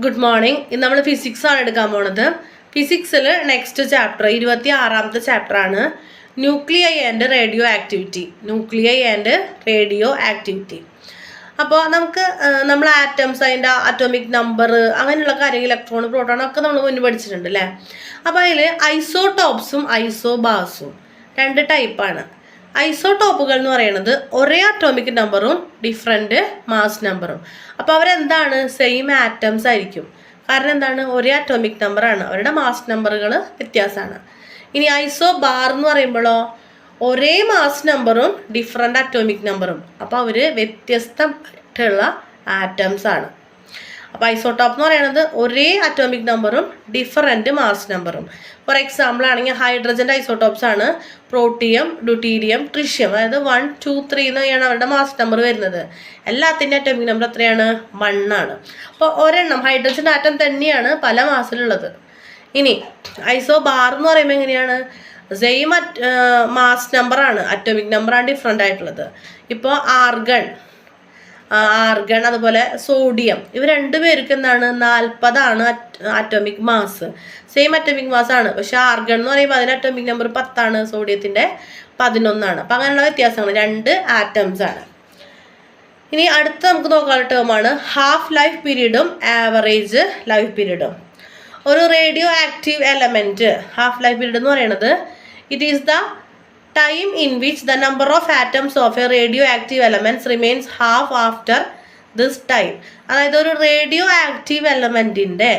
Good morning. ഇന്ന് നമ്മൾ physics ആണ് എടുക്കാൻ പോണത്. ഫിസിക്സിൽ നെക്സ്റ്റ് ചാപ്റ്റർ 26ാമത്തെ ചാപ്റ്റർ ആണ് ന്യൂക്ലിയൈ ആൻഡ് റേഡിയോ ആക്ടിവിറ്റി. അപ്പോൾ നമുക്ക് നമ്മൾ ആറ്റംസ്, അതിൻ്റെ അറ്റോമിക് നമ്പർ, അങ്ങനെയുള്ള കാര്യങ്ങൾ, ഇലക്ട്രോൺ, പ്രോട്ടോൺ ഒക്കെ നമ്മൾ മുന്നേ പഠിച്ചിട്ടുണ്ട് അല്ലേ. അപ്പോൾ അതിൽ ഐസോടോപ്സും ഐസോബാർസും രണ്ട് ടൈപ്പാണ്. ഐസോടോപ്പുകൾ എന്ന് പറയുന്നത് ഒരേ അറ്റോമിക് നമ്പറും ഡിഫറെൻറ്റ് മാസ് നമ്പറും. അപ്പോൾ അവരെന്താണ്, സെയിം ആറ്റംസ് ആയിരിക്കും. കാരണം എന്താണ്, ഒരേ അറ്റോമിക് നമ്പറാണ്, അവരുടെ മാസ് നമ്പറുകൾ വ്യത്യാസമാണ്. ഇനി ഐസോബാർ എന്ന് പറയുമ്പോഴോ ഒരേ മാസ് നമ്പറും ഡിഫറെൻ്റ് അറ്റോമിക് നമ്പറും. അപ്പോൾ അവർ വ്യത്യസ്തമായിട്ടുള്ള ആറ്റംസ് ആണ്. അപ്പോൾ ഐസോടോപ്പ് എന്ന് പറയുന്നത് ഒരേ അറ്റോമിക് നമ്പറും ഡിഫറെൻറ്റ് മാസ് നമ്പറും. ഫോർ എക്സാമ്പിൾ ആണെങ്കിൽ ഹൈഡ്രജൻ്റെ ഐസോടോപ്സ് ആണ് പ്രോട്ടിയം, ഡ്യൂട്ടീരിയം, ട്രിഷ്യം. അതായത് 1, 2, 3 എന്നാണ് അവരുടെ മാസ് നമ്പർ വരുന്നത്. എല്ലാത്തിൻ്റെ അറ്റോമിക് നമ്പർ എത്രയാണ്? 1 ആണ്. അപ്പോൾ ഒരെണ്ണം ഹൈഡ്രജൻ ആറ്റം തന്നെയാണ് പല മാസിലുള്ളത്. ഇനി ഐസോബാർ എന്ന് പറയുമ്പോൾ എങ്ങനെയാണ്, സെയിം മാസ് നമ്പറാണ്, അറ്റോമിക് നമ്പറാണ് ഡിഫറെൻ്റ് ആയിട്ടുള്ളത്. ഇപ്പോൾ ആർഗൺ, അതുപോലെ സോഡിയം, ഇവർ രണ്ടുപേർക്ക് എന്താണ് 40 atomic mass, same atomic mass ആണ്. പക്ഷെ ആർഗൺ എന്ന് പറയുമ്പോൾ അതിന് അറ്റോമിക് നമ്പർ 10, സോഡിയത്തിൻ്റെ 11. അപ്പം അങ്ങനെയുള്ള വ്യത്യാസങ്ങൾ, രണ്ട് ആറ്റംസ് ആണ്. ഇനി അടുത്ത നമുക്ക് നോക്കാനുള്ള ടേമാണ് ഹാഫ് ലൈഫ് പീരീഡും ആവറേജ് ലൈഫ് പീരീഡും. ഒരു radio active element half life period എന്ന് പറയുന്നത് it is the time in which the number of atoms of a radioactive element remains half after this time. അതായത് ഒരു റേഡിയോ ആക്റ്റീവ് എലമെൻറ്റിൻ്റെ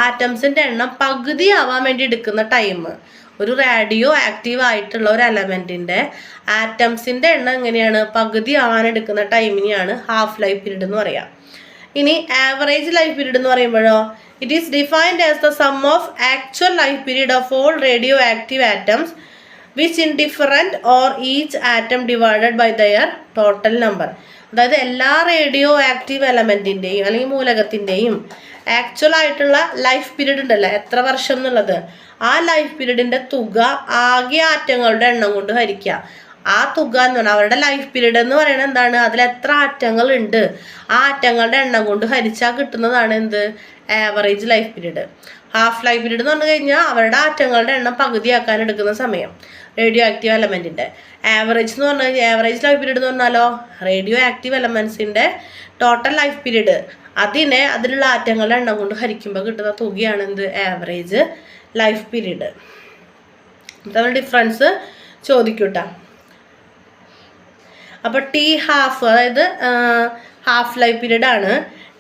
ആറ്റംസിൻ്റെ എണ്ണം പകുതി ആവാൻ വേണ്ടി എടുക്കുന്ന ടൈം. ഒരു റേഡിയോ ആക്റ്റീവ് ആയിട്ടുള്ള ഒരു എലമെൻറ്റിൻ്റെ ആറ്റംസിൻ്റെ എണ്ണം എങ്ങനെയാണ്, പകുതി ആവാൻ എടുക്കുന്ന ടൈമിനെയാണ് ഹാഫ് ലൈഫ് പീരീഡ് എന്ന് പറയാം. ഇനി ആവറേജ് ലൈഫ് പീരീഡ് എന്ന് പറയുമ്പോഴോ it is defined as the sum of actual life period of all radio active atoms which indifferent or each atom divided by their total number. അതായത് എല്ലാ radio active എലമെൻറ്റിൻ്റെയും അല്ലെങ്കിൽ മൂലകത്തിൻ്റെയും actual ആയിട്ടുള്ള life period ഉണ്ടല്ലോ, എത്ര വർഷം എന്നുള്ളത്, ആ ലൈഫ് പീരീഡിൻ്റെ തുക ആകെ ആറ്റങ്ങളുടെ എണ്ണം കൊണ്ട് ഹരിക്കുക. ആ തുക എന്ന് പറഞ്ഞാൽ അവരുടെ ലൈഫ് പീരീഡ് എന്ന് പറയുന്നത് എന്താണ്, അതിൽ എത്ര ആറ്റങ്ങൾ ഉണ്ട്, ആ ആറ്റങ്ങളുടെ എണ്ണം കൊണ്ട് ഹരിച്ചാൽ കിട്ടുന്നതാണ് എന്ത്, average life period. Half life period എന്ന് പറഞ്ഞു കഴിഞ്ഞാൽ അവരുടെ ആറ്റങ്ങളുടെ എണ്ണം പകുതിയാക്കാൻ എടുക്കുന്ന സമയം റേഡിയോ ആക്റ്റീവ് എലമെൻറ്റിൻ്റെ. ആവറേജ് എന്ന് പറഞ്ഞു കഴിഞ്ഞാൽ ആവറേജ് ലൈഫ് പീരീഡ് എന്ന് പറഞ്ഞാലോ റേഡിയോ ആക്റ്റീവ് എലമെൻസിൻ്റെ ടോട്ടൽ ലൈഫ് പീരീഡ്, അതിലുള്ള ആറ്റങ്ങളുടെ എണ്ണം കൊണ്ട് ഹരിക്കുമ്പോൾ കിട്ടുന്ന തുകയാണ് എന്ത്, ആവറേജ് ലൈഫ് പീരീഡ്. തമ്മിൽ ഡിഫറൻസ് ചോദിക്കൂട്ടാ. അപ്പോൾ ടി ഹാഫ്, അതായത് ഹാഫ് ലൈഫ് പീരീഡ് ആണ്.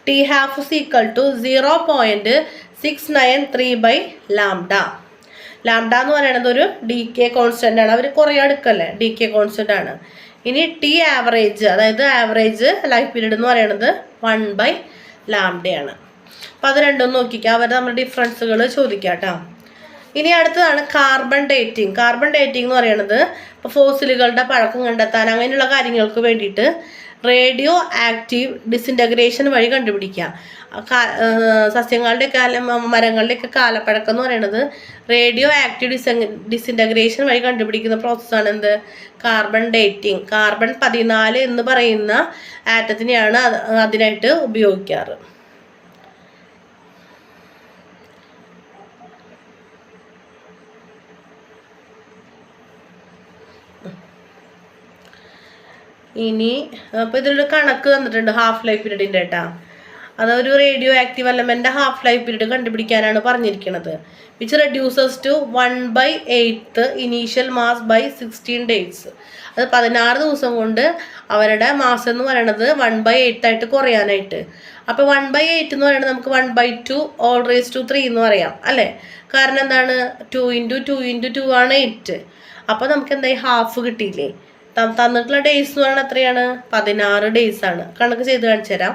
T half is equal to 0.693/λ. Lambda എന്ന് പറയുന്നത് ഒരു ഡി കെ കോൺസ്റ്റൻ്റ് ആണ്, അവർ കുറേ അടുക്കല്ലേ, ഡി കെ കോൺസ്റ്റൻ്റ് ആണ്. ഇനി ടി ആവറേജ്, അതായത് ആവറേജ് ലൈഫ് പീരീഡ് എന്ന് പറയുന്നത് 1/λ ആണ്. അപ്പോൾ അത് രണ്ടും നോക്കിക്കുക, അവർ നമ്മുടെ ഡിഫറൻസുകൾ ചോദിക്കാം കേട്ടോ. ഇനി അടുത്തതാണ് കാർബൺ ഡേറ്റിംഗ്. കാർബൺ ഡേറ്റിംഗ് എന്ന് പറയുന്നത് ഇപ്പോൾ ഫോസിലുകളുടെ പഴക്കം കണ്ടെത്താൻ അങ്ങനെയുള്ള കാര്യങ്ങൾക്ക് വേണ്ടിയിട്ട് റേഡിയോ ആക്റ്റീവ് ഡിസിൻറ്റഗ്രേഷൻ വഴി കണ്ടുപിടിക്കുക. സസ്യങ്ങളുടെയൊക്കെ മരങ്ങളുടെയൊക്കെ കാലപ്പഴക്കം എന്ന് പറയുന്നത് റേഡിയോ ആക്റ്റീവ് ഡിസിൻറ്റഗ്രേഷൻ വഴി കണ്ടുപിടിക്കുന്ന പ്രോസസ്സാണ് എന്ത്, കാർബൺ ഡേറ്റിംഗ്. കാർബൺ 14 എന്ന് പറയുന്ന ആറ്റത്തിനെയാണ് അതിനായിട്ട് ഉപയോഗിക്കാറ്. ഇനി അപ്പോൾ ഇതിലൊരു കണക്ക് തന്നിട്ടുണ്ട് ഹാഫ് ലൈഫ് പീരീഡിൻ്റെ കേട്ടോ. അതൊരു radio active element half life period കണ്ടുപിടിക്കാനാണ് പറഞ്ഞിരിക്കുന്നത്. Which reduces to 1/8 initial mass by 16 days. അത് 16 ദിവസം കൊണ്ട് അവരുടെ മാസം എന്ന് പറയുന്നത് 1/8 ആയിട്ട് കുറയാനായിട്ട്. അപ്പോൾ 1/8 എന്ന് പറയുന്നത് നമുക്ക് 1/2 all raised to 3 എന്ന് പറയാം അല്ലേ. കാരണം എന്താണ്, 2 × 2 × 2 ആണ് 8. അപ്പോൾ നമുക്ക് എന്തായി, ഹാഫ് കിട്ടിയില്ലേ. തന്നിട്ടുള്ള ഡേയ്സ് എന്ന് പറയുന്നത് എത്രയാണ്, 16 days ആണ്. കണക്ക് ചെയ്ത് കാണിച്ചു തരാം.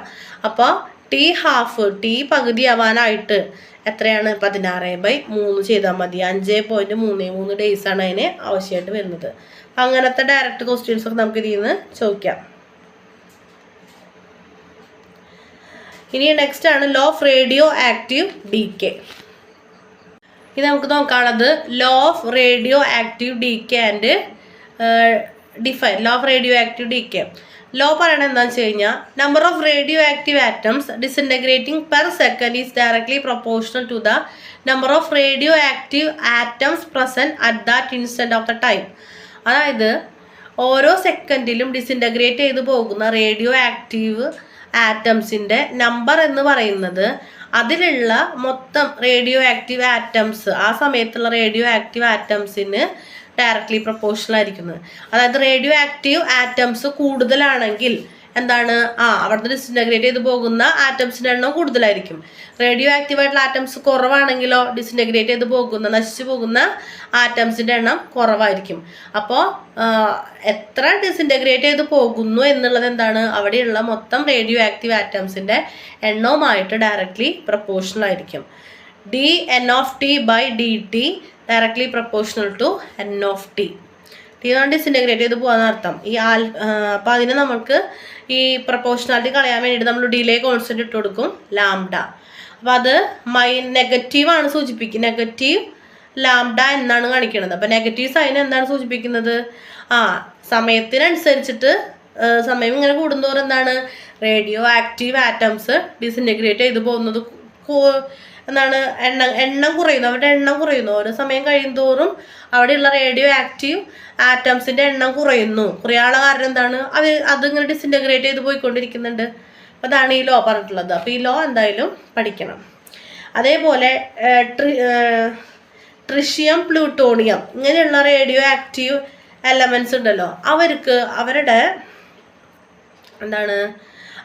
അപ്പോൾ ടി ഹാഫ്, ടി പകുതി ആവാനായിട്ട് എത്രയാണ്, 16/3 ചെയ്താൽ മതി. 5.33 days ആണ് അതിന് ആവശ്യമായിട്ട് വരുന്നത്. അങ്ങനത്തെ ഡയറക്റ്റ് ക്വസ്റ്റ്യൻസ് ഒക്കെ നമുക്ക് ഇതിൽ നിന്ന് ചോദിക്കാം. ഇനി നെക്സ്റ്റ് ആണ് law of radio active decay. ഇത് നമുക്ക് നോക്കാനുള്ളത് law of radio active decay and law of radio active decay. Law പറയണത് എന്താണെന്ന് വെച്ച് കഴിഞ്ഞാൽ number of radio active atoms disintegrating per second is directly proportional to the number of radio active atoms present at that instant of the time. അതായത് ഓരോ സെക്കൻഡിലും disintegrate ചെയ്ത് പോകുന്ന radio active ആറ്റംസിൻ്റെ number എന്ന് പറയുന്നത് അതിലുള്ള മൊത്തം റേഡിയോ ആക്റ്റീവ് ആറ്റംസ്, ആ സമയത്തുള്ള റേഡിയോ ആക്റ്റീവ് ആറ്റംസിന് ഡയറക്ട്ലി പ്രൊപ്പോർഷണൽ ആയിരിക്കുന്നത്. അതായത് റേഡിയോ ആക്റ്റീവ് ആറ്റംസ് കൂടുതലാണെങ്കിൽ എന്താണ്, അവിടുന്ന് ഡിസിൻറ്റഗ്രേറ്റ് ചെയ്ത് പോകുന്ന ആറ്റംസിൻ്റെ എണ്ണം കൂടുതലായിരിക്കും. റേഡിയോ ആക്റ്റീവ് ആയിട്ടുള്ള ആറ്റംസ് കുറവാണെങ്കിലോ ഡിസിൻറ്റഗ്രേറ്റ് ചെയ്ത് നശിച്ചു പോകുന്ന ആറ്റംസിൻ്റെ എണ്ണം കുറവായിരിക്കും. അപ്പോൾ എത്ര ഡിസിൻറ്റഗ്രേറ്റ് ചെയ്ത് പോകുന്നു എന്നുള്ളത് എന്താണ്, അവിടെയുള്ള മൊത്തം റേഡിയോ ആക്റ്റീവ് ആറ്റംസിൻ്റെ എണ്ണവുമായിട്ട് ഡയറക്ട്ലി പ്രൊപ്പോർഷണൽ ആയിരിക്കും. dN/T/dt directly proportional to N/T. T കൊണ്ട് ഡിസിൻറ്റഗ്രേറ്റ് ചെയ്ത് പോകാന്ന് അർത്ഥം. അപ്പോൾ അതിന് നമുക്ക് ഈ പ്രൊപ്പോർഷണാലിറ്റി കളയാൻ വേണ്ടിയിട്ട് നമ്മൾ ഡിയിലെ കോൺസ്റ്റന്റ് ഇട്ട് കൊടുക്കും ലാംഡ. അപ്പോൾ അത് നെഗറ്റീവാണ് സൂചിപ്പിക്കുന്നത്, നെഗറ്റീവ് ലാംഡ എന്നാണ് കാണിക്കുന്നത്. അപ്പോൾ നെഗറ്റീവ് സൈൻ എന്താണ് സൂചിപ്പിക്കുന്നത്, സമയത്തിനനുസരിച്ചിട്ട് സമയം ഇങ്ങനെ കൂടുന്തോറും എന്താണ് റേഡിയോ ആക്റ്റീവ് ആറ്റംസ് ഡിസിൻറ്റഗ്രേറ്റ് ചെയ്ത് പോകുന്നത് എന്താണ് എണ്ണം കുറയുന്നു, അവരുടെ എണ്ണം കുറയുന്നു. ഓരോ സമയം കഴിയുന്തോറും അവിടെയുള്ള റേഡിയോ ആക്റ്റീവ് ആറ്റംസിൻ്റെ എണ്ണം കുറയാനുള്ള കാരണം എന്താണ്, അതിങ്ങനെ ഡിസിൻറ്റഗ്രേറ്റ് ചെയ്ത് പോയിക്കൊണ്ടിരിക്കുന്നുണ്ട്. അപ്പോൾ അതാണ് ഈ ലോ പറഞ്ഞിട്ടുള്ളത്. അപ്പോൾ ഈ ലോ എന്തായാലും പഠിക്കണം. അതേപോലെ ട്രിഷ്യം, പ്ലൂട്ടോണിയം ഇങ്ങനെയുള്ള റേഡിയോ ആക്റ്റീവ് എലമെൻറ്റ്സ് ഉണ്ടല്ലോ, അവരുടെ എന്താണ്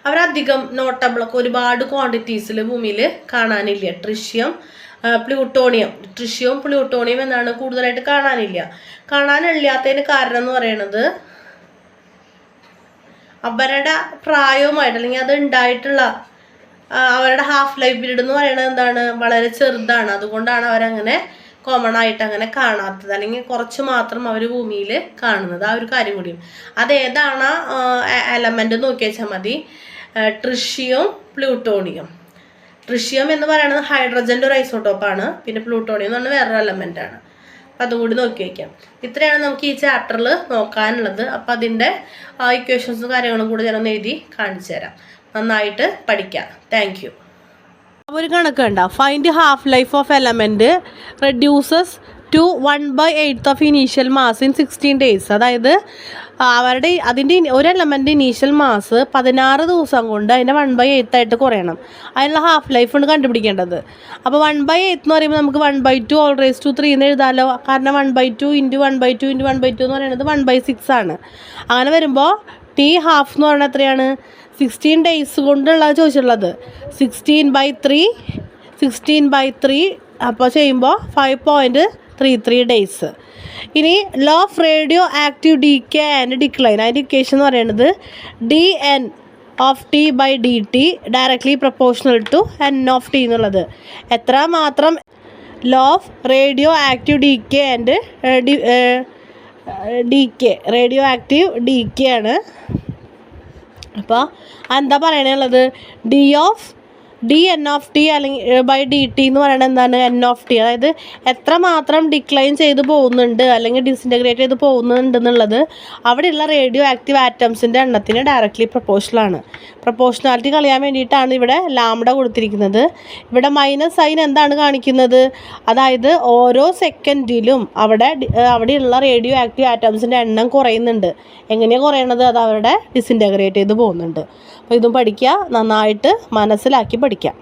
അവരധികം നോട്ടബിളൊക്കെ ഒരുപാട് ക്വാണ്ടിറ്റീസിൽ ഭൂമിയിൽ കാണാനില്ല. ട്രിഷ്യവും പ്ലൂട്ടോണിയം എന്നാണ് കൂടുതലായിട്ട് കാണാനില്ലാത്തതിന് കാരണം എന്ന് പറയുന്നത് അവരുടെ പ്രായവുമായിട്ട്, അല്ലെങ്കിൽ അത് ഉണ്ടായിട്ടുള്ള അവരുടെ ഹാഫ് ലൈഫ് പീരീഡ് എന്ന് പറയുന്നത് എന്താണ്, വളരെ ചെറുതാണ്. അതുകൊണ്ടാണ് അവരങ്ങനെ കോമൺ ആയിട്ട് അങ്ങനെ കാണാത്തത്, അല്ലെങ്കിൽ കുറച്ച് മാത്രം അവർ ഭൂമിയിൽ കാണുന്നത്. ആ ഒരു കാര്യം കൂടിയും അതേതാണ് എലമെൻ്റ് നോക്കി വെച്ചാൽ മതി. Tritium, plutonium. ട്രിഷ്യം എന്ന് പറയുന്നത് ഹൈഡ്രജൻ്റെ ഒരു ഐസോട്ടോപ്പാണ്. പിന്നെ പ്ലൂട്ടോണിയം എന്ന് പറഞ്ഞാൽ വേറൊരു എലമെൻ്റാണ്. അപ്പം അതും കൂടി നോക്കി വയ്ക്കാം. ഇത്രയാണ് നമുക്ക് ഈ ചാപ്റ്ററിൽ നോക്കാനുള്ളത്. അപ്പം അതിൻ്റെ ഇക്വേഷൻസും കാര്യങ്ങളും കൂടി ഞാനൊന്ന് എഴുതി കാണിച്ചു തരാം. നന്നായിട്ട് പഠിക്കാം. Thank you. അപ്പോൾ ഒരു കണക്ക് കണ്ട, find half life of element reduces to 1/8 of initial mass in 16 days. അതായത് അതിൻ്റെ ഒരു എലമെൻ്റ് ഇനീഷ്യൽ മാസ് 16 ദിവസം കൊണ്ട് അതിൻ്റെ 1/8 ആയിട്ട് കുറയണം. അതിനുള്ള ഹാഫ് ലൈഫാണ് കണ്ടുപിടിക്കേണ്ടത്. അപ്പോൾ 1/8 എന്ന് പറയുമ്പോൾ നമുക്ക് 1/2 all⁻³ എന്ന് എഴുതാമല്ലോ. കാരണം 1/2 × 1/2 × 1/2 എന്ന് പറയുന്നത് 1/6 ആണ്. അങ്ങനെ വരുമ്പോൾ T ഹാഫ് എന്ന് പറയുന്നത് എത്രയാണ്, 16 days കൊണ്ടുള്ള ചോദിച്ചിട്ടുള്ളത്. 16/3 അപ്പോൾ ചെയ്യുമ്പോൾ 5.33 days. ഇനി law of radio active decay and decline, അതിൻ്റെ ഇക്വേഷൻ എന്ന് പറയുന്നത് dN/T/dt directly proportional to N/T എന്നുള്ളത്. എത്ര മാത്രം law of radio active decay and radio active decay ആണ്. അപ്പോൾ എന്താ പറയണുള്ളത്, dN/T അല്ലെങ്കിൽ /dt എന്ന് പറയുന്നത് എന്താണ്, N/T. അതായത് എത്രമാത്രം ഡിക്ലൈൻ ചെയ്ത് പോകുന്നുണ്ട് അല്ലെങ്കിൽ ഡിസിൻറ്റഗ്രേറ്റ് ചെയ്ത് പോകുന്നുണ്ട് എന്നുള്ളത് അവിടെയുള്ള റേഡിയോ ആക്റ്റീവ് ആറ്റംസിൻ്റെ എണ്ണത്തിന് ഡയറക്ട്ലി പ്രൊപ്പോർഷണലാണ്. പ്രൊപ്പോർഷണാലിറ്റി കളയാൻ വേണ്ടിയിട്ടാണ് ഇവിടെ ലാംഡ കൊടുത്തിരിക്കുന്നത്. ഇവിടെ മൈനസ് സൈൻ എന്താണ് കാണിക്കുന്നത്, അതായത് ഓരോ സെക്കൻഡിലും അവിടെയുള്ള റേഡിയോ ആക്റ്റീവ് ആറ്റംസിൻ്റെ എണ്ണം കുറയുന്നുണ്ട്. എങ്ങനെയാണ് കുറയണത്, അത് അവരുടെ ഡിസിൻറ്റഗ്രേറ്റ് ചെയ്ത് പോകുന്നുണ്ട്. അപ്പോൾ ഇതും പഠിക്കുക, നന്നായിട്ട് മനസ്സിലാക്കി പഠിക്കാം.